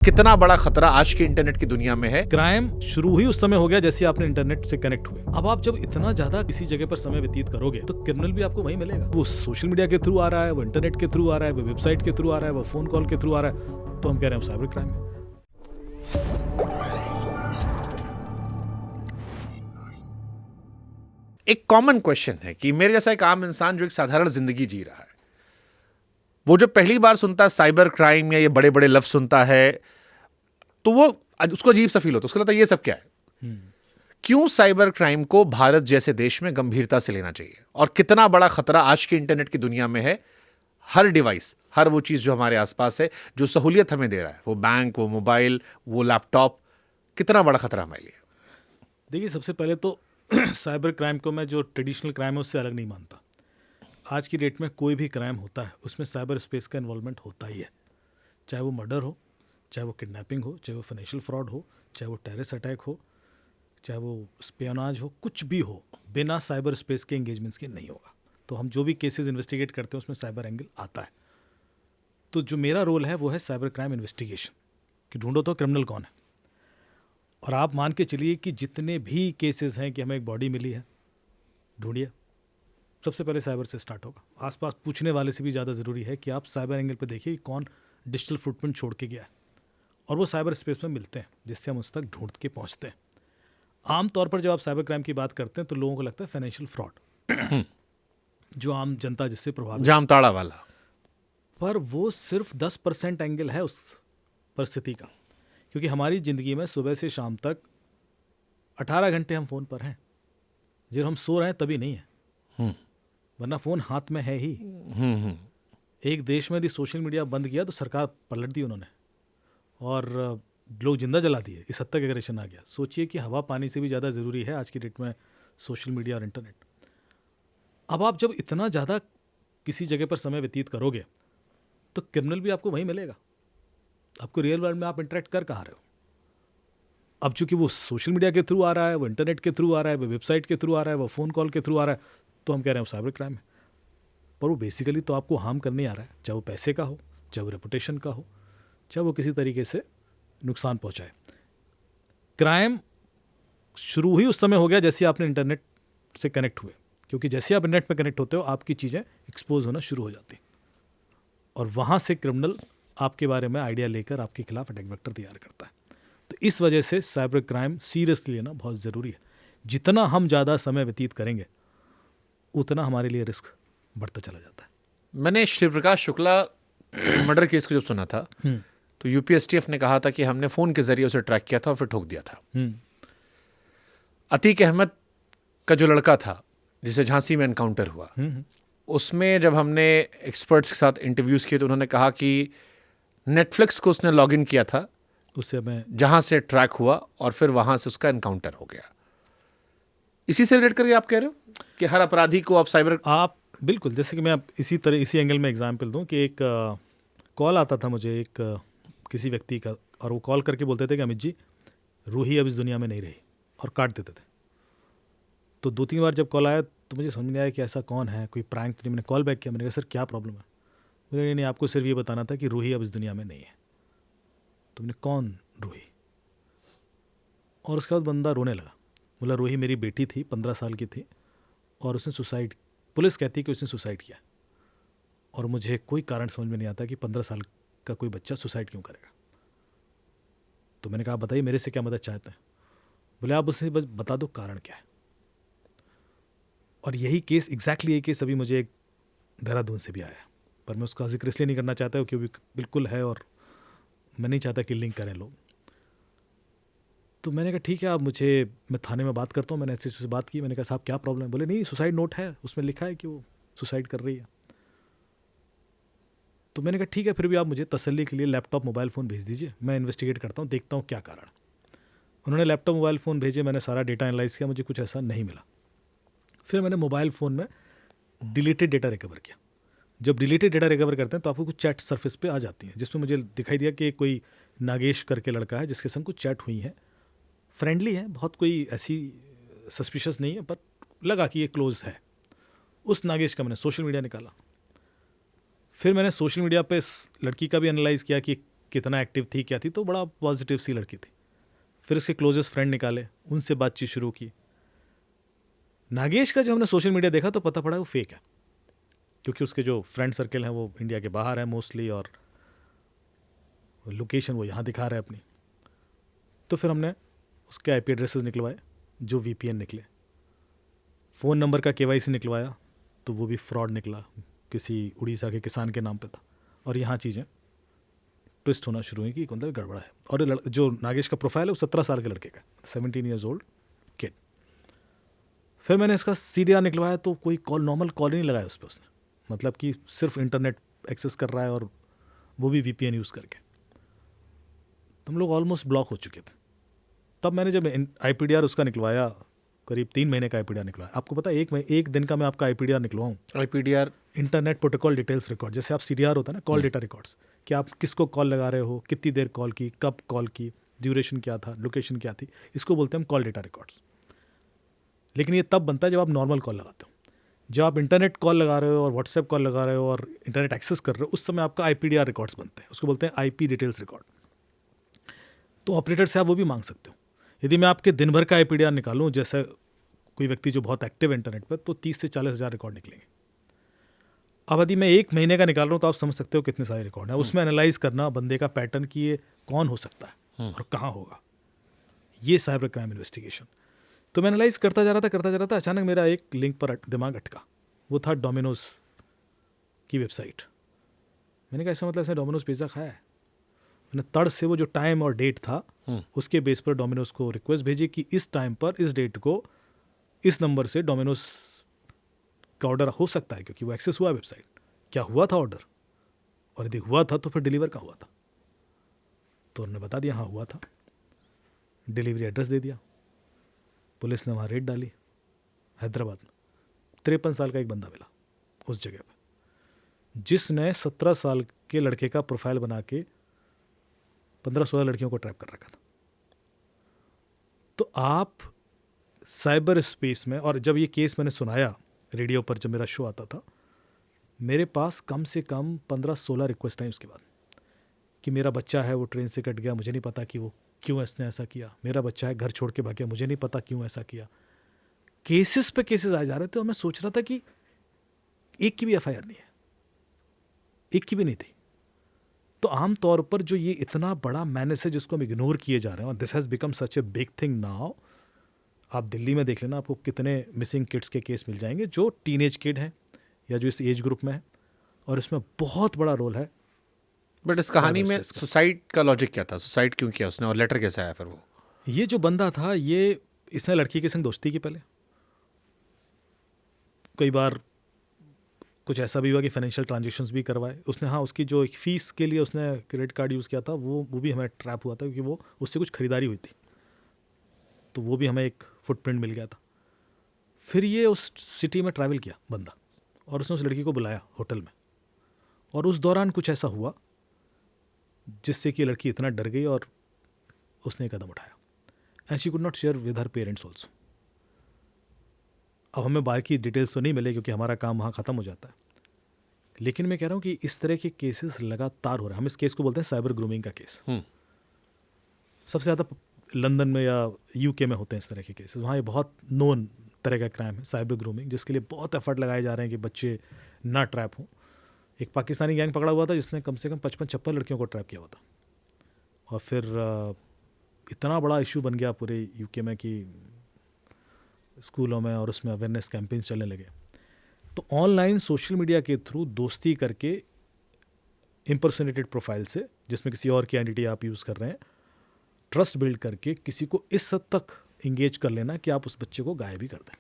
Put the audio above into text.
कितना बड़ा खतरा आज के इंटरनेट की दुनिया में है। क्राइम शुरू ही उस समय हो गया जैसे आपने इंटरनेट से कनेक्ट हुए। अब आप जब इतना ज्यादा किसी जगह पर समय व्यतीत करोगे तो क्रिमिनल भी आपको वहीं मिलेगा। वो सोशल मीडिया के थ्रू आ रहा है, वो इंटरनेट के थ्रू आ रहा है, वो वेबसाइट के थ्रू आ रहा है, वो फोन कॉल के थ्रू आ रहा है। तो हम कह रहे हैं साइबर क्राइम है। एक कॉमन क्वेश्चन है कि मेरे जैसा एक आम इंसान जो एक साधारण जिंदगी जी रहा है, वो जो पहली बार सुनता है साइबर क्राइम या ये बड़े बड़े लफ्ज सुनता है तो वो उसको अजीब सा फील होता है। उसको लगता है ये सब क्या है। क्यों साइबर क्राइम को भारत जैसे देश में गंभीरता से लेना चाहिए और कितना बड़ा खतरा आज के इंटरनेट की दुनिया में है। हर डिवाइस, हर वो चीज जो हमारे आसपास है, जो सहूलियत हमें दे रहा है, वो बैंक, वो मोबाइल, वो लैपटॉप, कितना बड़ा खतरा हमारे लिए। देखिए, सबसे पहले तो साइबर क्राइम को मैं जो ट्रेडिशनल क्राइम है उससे अलग नहीं मानता। आज की डेट में कोई भी क्राइम होता है उसमें साइबर स्पेस का इन्वॉल्वमेंट होता ही है। चाहे वो मर्डर हो, चाहे वो किडनैपिंग हो, चाहे वो फाइनेंशियल फ्रॉड हो, चाहे वो टेररिस्ट अटैक हो, चाहे वो स्पियोनाज हो, कुछ भी हो, बिना साइबर स्पेस के एंगेजमेंट्स के नहीं होगा। तो हम जो भी केसेस इन्वेस्टिगेट करते हैं उसमें साइबर एंगल आता है। तो जो मेरा रोल है वो है साइबर क्राइम इन्वेस्टिगेशन, कि ढूंढो तो क्रिमिनल कौन है। और आप मान के चलिए कि जितने भी केसेस हैं कि हमें एक बॉडी मिली है, ढूंढिए, सबसे पहले साइबर से स्टार्ट होगा। आसपास पूछने वाले से भी ज़्यादा ज़रूरी है कि आप साइबर एंगल पे देखिए कि कौन डिजिटल फुटप्रिंट छोड़ के गया है, और वो साइबर स्पेस में मिलते हैं जिससे हम उस तक ढूंढ के पहुंचते हैं। आमतौर पर जब आप साइबर क्राइम की बात करते हैं तो लोगों को लगता है फाइनेंशियल फ्रॉड, जो आम जनता जिससे प्रभावित, जामताड़ा वाला। पर वो सिर्फ 10% एंगल है उस परिस्थिति का। क्योंकि हमारी ज़िंदगी में सुबह से शाम तक 18 घंटे हम फ़ोन पर हैं। जब हम सो रहे हैं तभी नहीं है, वरना फ़ोन हाथ में है ही। एक देश में यदि सोशल मीडिया बंद किया तो सरकार पलट दी उन्होंने, और लोग जिंदा जला दिए। इस हद तक एग्रेशन आ गया। सोचिए कि हवा पानी से भी ज़्यादा ज़रूरी है आज की डेट में सोशल मीडिया और इंटरनेट। अब आप जब इतना ज़्यादा किसी जगह पर समय व्यतीत करोगे तो क्रिमिनल भी आपको वहीं मिलेगा। आपको रियल वर्ल्ड में आप इंटरेक्ट कर कहाँ रहे हो। अब चूंकि वो सोशल मीडिया के थ्रू आ रहा है, वो इंटरनेट के थ्रू आ रहा है, वो वेबसाइट के थ्रू आ रहा है, वो फ़ोन कॉल के थ्रू आ रहा है, तो हम कह रहे हैं वो साइबर क्राइम है। पर वो बेसिकली तो आपको हार्म करने आ रहा है, चाहे वो पैसे का हो, चाहे वो रेपुटेशन का हो, चाहे वो किसी तरीके से नुकसान पहुंचाए। क्राइम शुरू ही उस समय हो गया जैसे आपने इंटरनेट से कनेक्ट हुए। क्योंकि जैसे आप इंटरनेट पर कनेक्ट होते हो आपकी चीज़ें एक्सपोज होना शुरू हो जाती, और वहाँ से क्रिमिनल आपके बारे में आइडिया लेकर आपके खिलाफ अटैक वेक्टर तैयार करता है। तो इस वजह से साइबर क्राइम सीरियसली लेना बहुत ज़रूरी है। जितना हम ज़्यादा समय व्यतीत करेंगे उतना हमारे लिए रिस्क बढ़ता चला जाता है। मैंने श्री प्रकाश शुक्ला मर्डर केस को जब सुना था तो यूपीएसटीएफ ने कहा था कि हमने फ़ोन के जरिए उसे ट्रैक किया था और फिर ठोक दिया था। अतीक अहमद का जो लड़का था जिसे झांसी में एनकाउंटर हुआ, उसमें जब हमने एक्सपर्ट्स के साथ इंटरव्यूज़ किए तो उन्होंने कहा कि नेटफ्लिक्स को उसने लॉगिन किया था उससे हमें जहाँ से ट्रैक हुआ और फिर वहाँ से उसका एनकाउंटर हो गया। इसी से रिलेट करके आप कह रहे हो कि हर अपराधी को आप साइबर, आप बिल्कुल, जैसे कि मैं इसी एंगल में एग्जांपल दूं कि एक कॉल आता था मुझे एक किसी व्यक्ति का, और वो कॉल करके बोलते थे कि अमित जी, रूही अब इस दुनिया में नहीं रही, और काट देते थे। तो 2-3 बार जब कॉल आया तो मुझे समझ नहीं आया कि ऐसा कौन है, कोई प्रैंक तो नहीं। मैंने कॉल बैक किया, मैंने कहा सर क्या प्रॉब्लम है। बोले नहीं, आपको सिर्फ ये बताना था कि रूही अब इस दुनिया में नहीं है। तुमने कौन रूही? और उसके बाद बंदा रोने लगा। बोला रूही मेरी बेटी थी, 15 साल की थी, और उसने सुसाइड, पुलिस कहती है कि उसने सुसाइड किया, और मुझे कोई कारण समझ में नहीं आता कि 15 साल का कोई बच्चा सुसाइड क्यों करेगा। तो मैंने कहा बताइए मेरे से क्या मदद चाहते हैं। बोले आप उसे बस बता दो कारण क्या है। और यही केस, एग्जैक्टली यही केस अभी मुझे एक देहरादून से भी आया, पर मैं उसका जिक्र इसलिए नहीं करना चाहता क्योंकि बिल्कुल है और मैं नहीं चाहता कि लिंक करें लोग। तो मैंने कहा ठीक है, आप मैं थाने में बात करता हूँ। मैंने ऐसे से बात की, मैंने कहा साहब क्या प्रॉब्लम है। बोले नहीं, सुसाइड नोट है, उसमें लिखा है कि वो सुसाइड कर रही है। तो मैंने कहा ठीक है, फिर भी आप मुझे तसल्ली के लिए लैपटॉप मोबाइल फ़ोन भेज दीजिए, मैं इन्वेस्टिगेट करता हूँ, देखता हूँ क्या कारण। उन्होंने लैपटॉप मोबाइल फ़ोन भेजे, मैंने सारा डेटा एनालाइज किया, मुझे कुछ ऐसा नहीं मिला। फिर मैंने मोबाइल फ़ोन में डिलीटेड डेटा रिकवर किया। जब डिलीटेड डेटा रिकवर करते हैं तो आपको कुछ चैट सरफेस पे आ जाती हैं, जिसमें मुझे दिखाई दिया कि कोई नागेश करके लड़का है जिसके संग कुछ चैट हुई है, फ्रेंडली है, बहुत कोई ऐसी सस्पिशियस नहीं है, पर लगा कि ये क्लोज है। उस नागेश का मैंने सोशल मीडिया निकाला। फिर मैंने सोशल मीडिया पे इस लड़की का भी एनालाइज़ किया कि कितना एक्टिव थी क्या थी, तो बड़ा पॉजिटिव सी लड़की थी। फिर इसके क्लोजेस्ट फ्रेंड निकाले, उनसे बातचीत शुरू की। नागेश का जब हमने सोशल मीडिया देखा तो पता पड़ा वो फेक है, क्योंकि उसके जो फ्रेंड सर्कल हैं वो इंडिया के बाहर है मोस्टली, और लोकेशन वो यहाँ दिखा रहा है अपनी। तो फिर हमने उसके आईपी एड्रेसेस निकलवाए जो वीपीएन निकले, फ़ोन नंबर का केवाईसी निकलवाया तो वो भी फ्रॉड निकला, किसी उड़ीसा के किसान के नाम पे था। और यहाँ चीज़ें ट्विस्ट होना शुरू हुई कि मतलब गड़बड़ा है। और जो नागेश का प्रोफाइल है वो 17 साल के लड़के का, 17 ईयर्स ओल्ड किड। फिर मैंने इसका CDR निकलवाया तो कोई कॉल, नॉर्मल कॉल ही नहीं लगाया उस पर उसने, मतलब कि सिर्फ इंटरनेट एक्सेस कर रहा है और वो भी VPN यूज़ करके। तो हम लोग ऑलमोस्ट ब्लॉक हो चुके थे। तब मैंने जब IPDR उसका निकलवाया, करीब 3 महीने का IPDR निकलवाया। आपको पता है एक दिन का मैं आपका IPDR निकलवाऊँ, IPDR internet protocol details record, जैसे आप CDR होता है ना, कॉल डेटा रिकॉर्ड्स, कि आप किसको कॉल लगा रहे हो, कितनी देर कॉल की, कब कॉल की, ड्यूरेशन क्या था, लोकेशन क्या थी, इसको बोलते हैं हम कॉल डेटा रिकॉर्ड्स। लेकिन ये तब बनता है जब आप नॉर्मल कॉल लगाते हो। जब आप इंटरनेट कॉल लगा रहे हो और व्हाट्सएप कॉल लगा रहे हो और इंटरनेट एक्सेस कर रहे हो, उस समय आपका IPDR रिकॉर्ड्स बनते हैं, उसको बोलते हैं IP डिटेल्स रिकॉर्ड। तो ऑपरेटर से आप वो भी मांग सकते हो। यदि मैं आपके दिन भर का IPDR निकालूं, जैसे कोई व्यक्ति जो बहुत एक्टिव है इंटरनेट पर, तो 30 से 40 हज़ार रिकॉर्ड निकलेंगे। अब यदि मैं 1 महीने का निकाल रहा हूँ तो आप समझ सकते हो कितने सारे रिकॉर्ड हैं। उसमें एनालाइज करना बंदे का पैटर्न कि ये कौन हो सकता है और कहाँ होगा, ये साइबर क्राइम इन्वेस्टिगेशन। तो मैं एनालाइज करता जा रहा था, अचानक मेरा एक लिंक पर दिमाग अटका। वो था डोमिनोज की वेबसाइट। मैंने कहा ऐसा मतलब ऐसा डोमिनोज पिज़्ज़ा खाया है। मैंने तड़ से वो जो टाइम और डेट था उसके बेस पर डोमिनोज को रिक्वेस्ट भेजी कि इस टाइम पर, इस डेट को, इस नंबर से डोमिनोज का ऑर्डर हो सकता है, क्योंकि वो एक्सेस हुआ वेबसाइट। क्या हुआ था ऑर्डर, और यदि हुआ था तो फिर डिलीवर कहाँ हुआ था। तो उन्होंने बता दिया हाँ हुआ था, डिलीवरी एड्रेस दे दिया। पुलिस ने वहाँ रेड डाली हैदराबाद में। 53 साल का एक बंदा मिला उस जगह पे, जिसने 17 साल के लड़के का प्रोफाइल बना के 15-16 लड़कियों को ट्रैप कर रखा था। तो आप साइबर स्पेस में, और जब ये केस मैंने सुनाया रेडियो पर, जब मेरा शो आता था, मेरे पास कम से कम 15-16 रिक्वेस्ट आई उसके बाद कि मेरा बच्चा है वो ट्रेन से कट गया, मुझे नहीं पता कि वो क्यों इसने ऐसा किया। मेरा बच्चा है घर छोड़ के भाग गया, मुझे नहीं पता क्यों ऐसा किया। केसेस पे केसेस आ जा रहे थे और मैं सोच रहा था कि एक की भी FIR नहीं है, एक की भी नहीं थी। तो आमतौर पर जो ये इतना बड़ा मैनेस है जिसको हम इग्नोर किए जा रहे हैं, और this has become such a big thing now. आप दिल्ली में देख लेना, आपको कितने मिसिंग किड्स के केस मिल जाएंगे जो टीनेज किड हैं या जो इस एज ग्रुप में है, और इसमें बहुत बड़ा रोल है। बट इस कहानी में सुसाइड का लॉजिक क्या था? सुसाइड क्यों किया उसने, और लेटर कैसे आया फिर वो? ये जो बंदा था, ये इसने लड़की के संग दोस्ती की पहले, कई बार कुछ ऐसा भी हुआ कि फाइनेंशियल ट्रांजेक्शन्स भी करवाए उसने। हाँ, उसकी जो फीस के लिए उसने क्रेडिट कार्ड यूज़ किया था, वो भी हमें ट्रैप हुआ था, क्योंकि वो उससे कुछ खरीदारी हुई थी, तो वो भी हमें एक फुटप्रिंट मिल गया था। फिर ये उस सिटी में ट्रैवल किया बंदा, और उसने उस लड़की को बुलाया होटल में, और उस दौरान कुछ ऐसा हुआ जिससे कि लड़की इतना डर गई और उसने एक कदम उठाया, and she could not share with her parents also. अब हमें बाकी डिटेल्स तो नहीं मिले क्योंकि हमारा काम वहाँ ख़त्म हो जाता है, लेकिन मैं कह रहा हूँ कि इस तरह के केसेस लगातार हो रहे हैं। हम इस केस को बोलते हैं साइबर ग्रूमिंग का केस। सबसे ज़्यादा लंदन में या UK में होते हैं इस तरह के केसेस। वहाँ ये बहुत नोन तरह का क्राइम है साइबर ग्रूमिंग, जिसके लिए बहुत एफर्ट लगाए जा रहे हैं कि बच्चे ना ट्रैप हों। एक पाकिस्तानी गैंग पकड़ा हुआ था जिसने कम से कम 55-56 लड़कियों को ट्रैप किया हुआ था, और फिर इतना बड़ा इशू बन गया पूरे UK में कि स्कूलों में और उसमें अवेयरनेस कैंपेन्स चलने लगे। तो ऑनलाइन सोशल मीडिया के थ्रू दोस्ती करके इम्पर्सनेटेड प्रोफाइल से, जिसमें किसी और की आइडेंटिटी आप यूज़ कर रहे हैं, ट्रस्ट बिल्ड करके किसी को इस हद तक इंगेज कर लेना कि आप उस बच्चे को गायब ही कर दें।